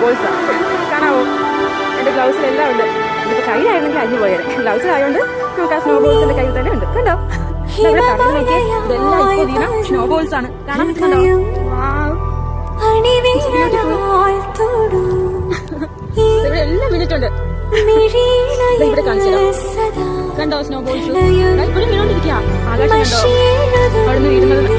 ബോൾസാ. കാണാവോ? എന്റെ ഗ്ലൗസിലെല്ലാം ഉണ്ട്. ഇതിപ്പോ കയ്യിലായിരുന്നെങ്കിൽ അഞ്ഞു പോയത്. ഗ്ലൗസിലായതുകൊണ്ട് നമുക്ക് ആ സ്നോ ബോൾസിന്റെ കയ്യിൽ തന്നെ ഉണ്ട്. കണ്ടോ? ഇവിടെ കടയിൽ നോക്കിയാൽ ഇതെല്ലാം ഇപ്പൊ വീണ സ്നോ ബോൾസ് ആണ്. കാണാൻ പറ്റുന്നുണ്ടോ? ഇവിടെ എല്ലാം വീണിട്ടുണ്ട്. ഇവിടെ കാണിച്ചോ, കണ്ടോ സ്നോ ബോൾസ് ഇപ്പോഴും വീണോണ്ടിരിക്കുക. ആകാശം കണ്ടോ? അവിടെ നിന്ന് വീഴുന്നത്